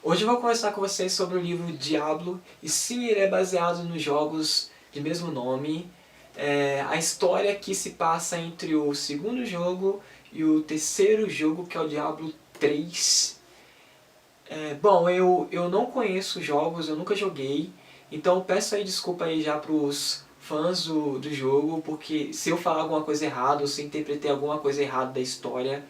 Hoje eu vou conversar com vocês sobre o livro Diablo, e sim, ele é baseado nos jogos de mesmo nome. A história que se passa entre o segundo jogo e o terceiro jogo, que é o Diablo 3. Bom, eu não conheço os jogos, eu nunca joguei, então peço aí desculpa aí já pros fãs do jogo, porque se eu falar alguma coisa errada, ou se eu interpretei alguma coisa errada da história,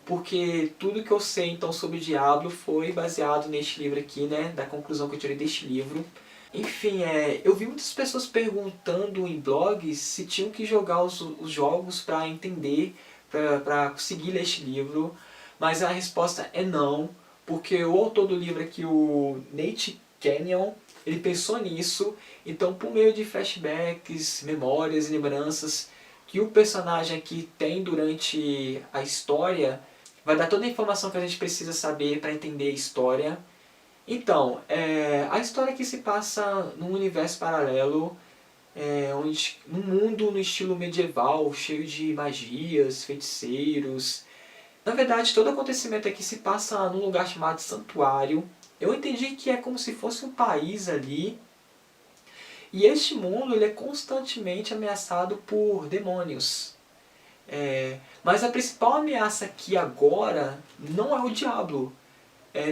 porque tudo que eu sei então sobre o Diablo foi baseado neste livro aqui, né, da conclusão que eu tirei deste livro. Enfim, eu vi muitas pessoas perguntando em blogs se tinham que jogar os jogos para entender, para conseguir ler este livro, mas a resposta é não, porque o autor do livro aqui, o Nate Canyon, ele pensou nisso, então por meio de flashbacks, memórias e lembranças que o personagem aqui tem durante a história, vai dar toda a informação que a gente precisa saber para entender a história. Então, a história aqui se passa num universo paralelo, num mundo no estilo medieval, cheio de magias, feiticeiros. Na verdade, todo acontecimento aqui se passa num lugar chamado Santuário. Eu entendi que é como se fosse um país ali. E este mundo ele é constantemente ameaçado por demônios. Mas a principal ameaça aqui agora não é o diabo.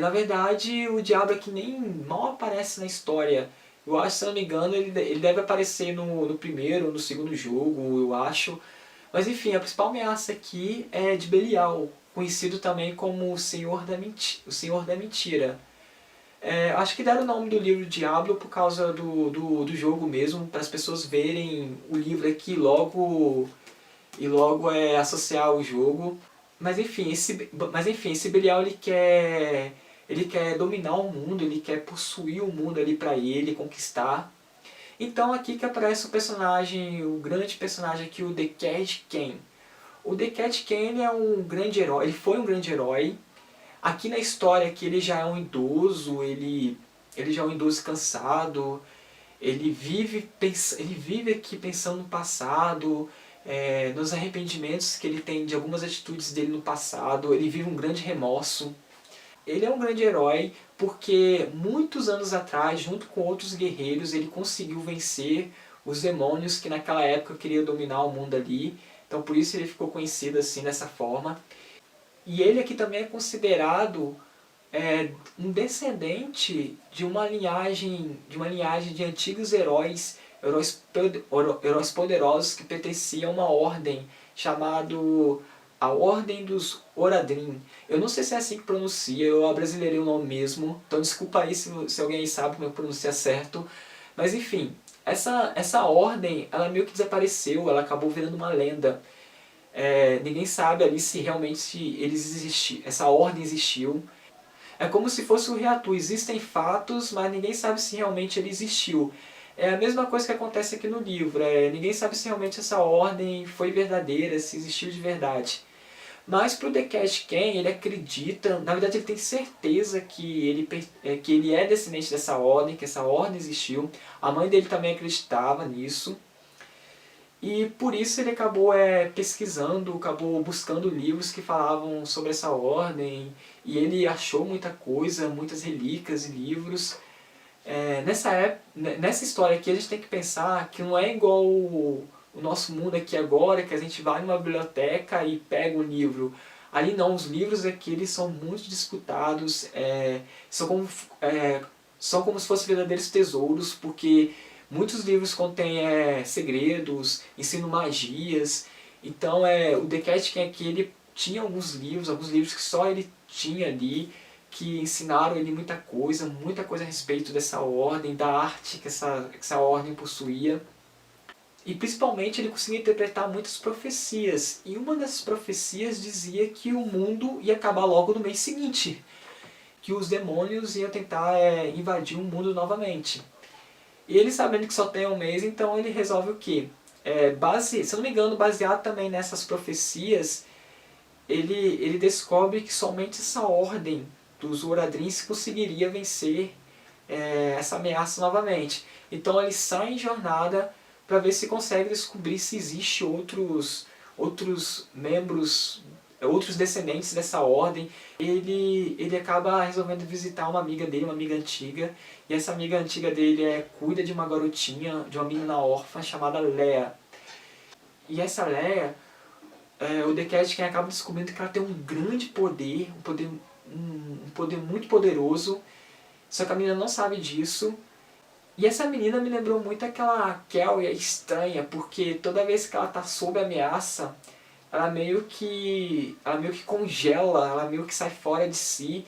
Na verdade, o diabo aqui nem mal aparece na história. Eu acho, se eu não me engano, ele deve aparecer no primeiro ou no segundo jogo, eu acho. Mas enfim, a principal ameaça aqui é de Belial, conhecido também como o Senhor da Mentira. Acho que deram o nome do livro Diablo por causa do jogo mesmo, para as pessoas verem o livro aqui e logo associar ao jogo. Mas enfim, esse Belial ele quer dominar o mundo, ele quer possuir o mundo ali para ele, conquistar. Então aqui que aparece o personagem, o grande personagem aqui, o The Cat Ken. O The Cat Ken ele é um grande herói, ele foi um grande herói. Aqui na história aqui ele já é um idoso, ele já é um idoso cansado, ele vive aqui pensando no passado, nos arrependimentos que ele tem de algumas atitudes dele no passado, ele vive um grande remorso. Ele é um grande herói porque muitos anos atrás, junto com outros guerreiros, ele conseguiu vencer os demônios que naquela época queriam dominar o mundo ali. Então por isso ele ficou conhecido assim dessa forma. E ele aqui também é considerado um descendente de uma linhagem de antigos heróis poderosos que pertenciam a uma ordem chamado a Ordem dos Oradrim. Eu não sei se é assim que pronuncia, eu abrasileirei o nome mesmo, então desculpa aí se alguém aí sabe como eu pronunciar certo. Mas enfim, essa ordem, ela meio que desapareceu, ela acabou virando uma lenda. Ninguém sabe ali se realmente essa ordem existiu. É como se fosse o Reatu, existem fatos, mas ninguém sabe se realmente ele existiu. É a mesma coisa que acontece aqui no livro, ninguém sabe se realmente essa ordem foi verdadeira, se existiu de verdade. Mas para o The Cat Ken, ele acredita, na verdade ele tem certeza que ele é descendente dessa ordem, que essa ordem existiu. A mãe dele também acreditava nisso. E por isso ele acabou pesquisando, acabou buscando livros que falavam sobre essa ordem. E ele achou muita coisa, muitas relíquias e livros. Nessa história aqui a gente tem que pensar que não é igual o nosso mundo aqui agora, que a gente vai numa biblioteca e pega um livro. Ali não, os livros aqui eles são muito disputados, são como se fossem verdadeiros tesouros, porque muitos livros contêm segredos, ensinam magias. Então o The Cat Ken aqui ele tinha alguns livros que só ele tinha ali, que ensinaram ele muita coisa a respeito dessa ordem, da arte que essa ordem possuía. E principalmente ele conseguia interpretar muitas profecias. E uma dessas profecias dizia que o mundo ia acabar logo no mês seguinte. Que os demônios iam tentar invadir o mundo novamente. E ele sabendo que só tem um mês, então ele resolve o quê? Se eu não me engano, baseado também nessas profecias, ele descobre que somente essa ordem dos Oradrins conseguiria vencer essa ameaça novamente. Então ele sai em jornada para ver se consegue descobrir se existe outros membros outros descendentes dessa ordem. Ele acaba resolvendo visitar uma amiga dele, uma amiga antiga, e essa amiga antiga dele cuida de uma garotinha, de uma menina órfã chamada Leia. E essa Leia, o The Cat Ken acaba descobrindo que ela tem um grande poder, um poder muito poderoso, só que a menina não sabe disso. E essa menina me lembrou muito aquela Kelly estranha, porque toda vez que ela está sob ameaça, ela meio que congela, ela meio que sai fora de si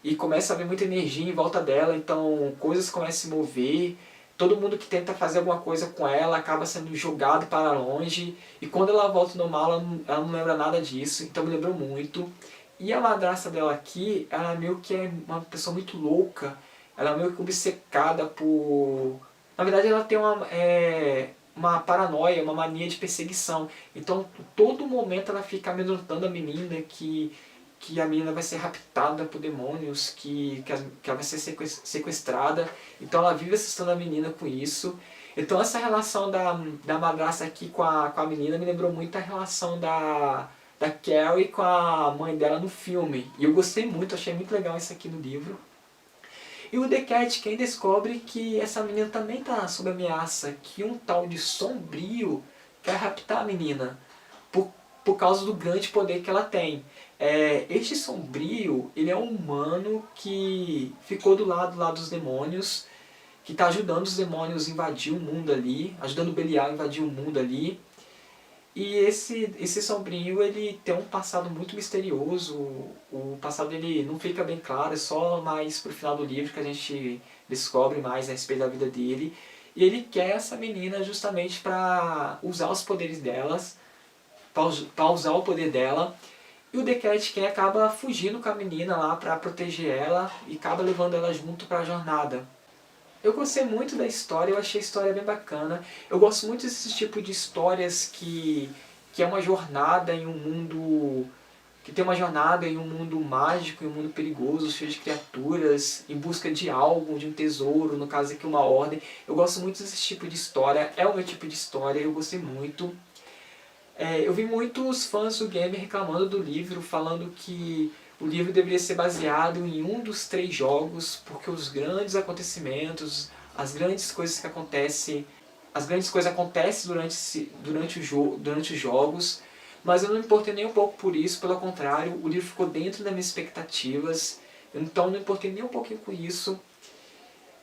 e começa a haver muita energia em volta dela, então coisas começam a se mover, todo mundo que tenta fazer alguma coisa com ela acaba sendo jogado para longe, e quando ela volta no mal ela não lembra nada disso, então me lembrou muito. E a madrasta dela aqui, ela meio que é uma pessoa muito louca, ela é meio que obcecada por... Na verdade ela tem uma paranoia, uma mania de perseguição. Então, todo momento ela fica amedrontando a menina que a menina vai ser raptada por demônios, que ela vai ser sequestrada. Então ela vive assustando a menina com isso. Então essa relação da madrasta aqui com a menina me lembrou muito a relação da Carrie com a mãe dela no filme. E eu gostei muito, achei muito legal isso aqui no livro. E o The Cat Ken descobre que essa menina também está sob ameaça, que um tal de Sombrio quer raptar a menina, por causa do grande poder que ela tem. Este Sombrio, ele é um humano que ficou do lado lá dos demônios, que está ajudando os demônios a invadir o mundo ali, ajudando o Belial a invadir o mundo ali. E esse Sombrio, ele tem um passado muito misterioso, o passado dele não fica bem claro, é só mais pro final do livro que a gente descobre mais a respeito da vida dele. E ele quer essa menina justamente para usar os poderes delas, para usar o poder dela. E o The Cat Ken acaba fugindo com a menina lá para proteger ela e acaba levando ela junto para a jornada. Eu gostei muito da história, eu achei a história bem bacana. Eu gosto muito desse tipo de histórias que é uma jornada em um mundo... que tem uma jornada em um mundo mágico, em um mundo perigoso, cheio de criaturas, em busca de algo, de um tesouro, no caso aqui uma ordem. Eu gosto muito desse tipo de história, é o meu tipo de história, eu gostei muito. Eu vi muitos fãs do game reclamando do livro, falando que o livro deveria ser baseado em um dos 3 jogos, porque os grandes acontecimentos, as grandes coisas que acontecem, durante os jogos, mas eu não me importei nem um pouco por isso, pelo contrário, o livro ficou dentro das minhas expectativas, então eu não me importei nem um pouquinho com isso.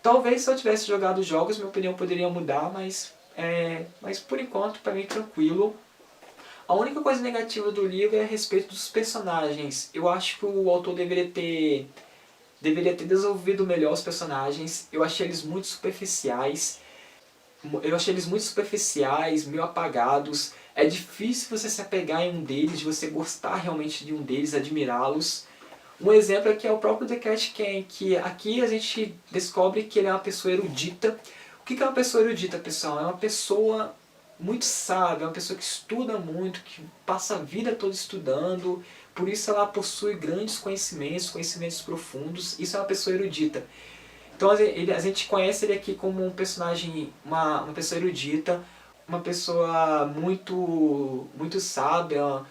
Talvez se eu tivesse jogado os jogos, minha opinião poderia mudar, mas por enquanto, para mim, tranquilo. A única coisa negativa do livro é a respeito dos personagens. Eu acho que o autor deveria ter desenvolvido melhor os personagens. Eu achei eles muito superficiais. Meio apagados. É difícil você se apegar em um deles, de você gostar realmente de um deles, admirá-los. Um exemplo aqui é o próprio The Cat Ken, que aqui a gente descobre que ele é uma pessoa erudita. O que é uma pessoa erudita, pessoal? É uma pessoa muito sábia, é uma pessoa que estuda muito, que passa a vida toda estudando, por isso ela possui grandes conhecimentos profundos, isso é uma pessoa erudita. Então a gente conhece ele aqui como um personagem, uma pessoa erudita, uma pessoa muito sábia,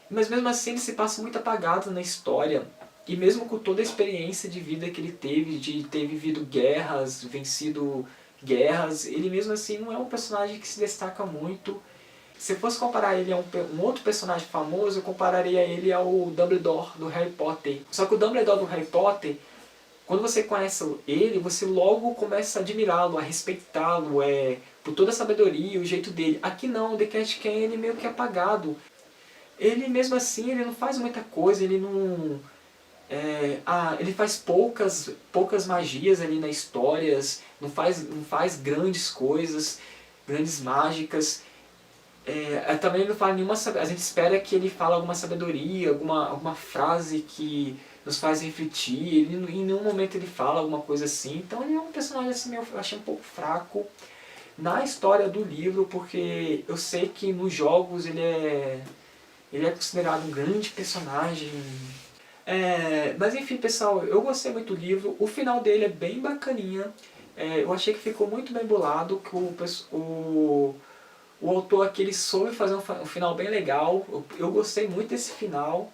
mas mesmo assim ele se passa muito apagado na história. E mesmo com toda a experiência de vida que ele teve, de ter vivido guerras, vencido guerras, ele mesmo assim não é um personagem que se destaca muito. Se eu fosse comparar ele a um outro personagem famoso, eu compararia ele ao Dumbledore do Harry Potter. Só que o Dumbledore do Harry Potter, quando você conhece ele, você logo começa a admirá-lo, a respeitá-lo, por toda a sabedoria, o jeito dele. Aqui não, o The Cat Ken, ele é meio que apagado. Ele mesmo assim, ele não faz muita coisa, ele não... ele faz poucas magias ali nas histórias, não faz grandes coisas, grandes mágicas. Também ele não fala nenhuma... A gente espera que ele fale alguma sabedoria, alguma frase que nos faz refletir. Ele, em nenhum momento ele fala alguma coisa assim. Então ele é um personagem assim, eu achei um pouco fraco na história do livro, porque eu sei que nos jogos ele é considerado um grande personagem. Mas enfim, pessoal, eu gostei muito do livro. O final dele é bem bacaninha. Eu achei que ficou muito bem bolado, que o autor aqui ele soube fazer um final bem legal. Eu gostei muito desse final.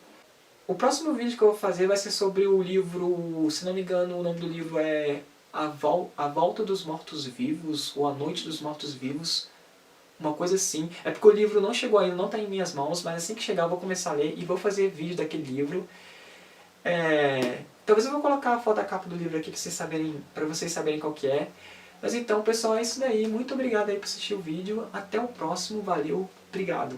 O próximo vídeo que eu vou fazer vai ser sobre o livro, se não me engano o nome do livro é A Volta dos Mortos-Vivos, ou A Noite dos Mortos-Vivos, uma coisa assim. É porque o livro não chegou ainda, não está em minhas mãos, mas assim que chegar eu vou começar a ler e vou fazer vídeo daquele livro. Talvez eu vou colocar a foto da capa do livro aqui para vocês saberem qual que é. Mas então, pessoal, é isso daí. Muito obrigado aí por assistir o vídeo. Até o próximo. Valeu. Obrigado.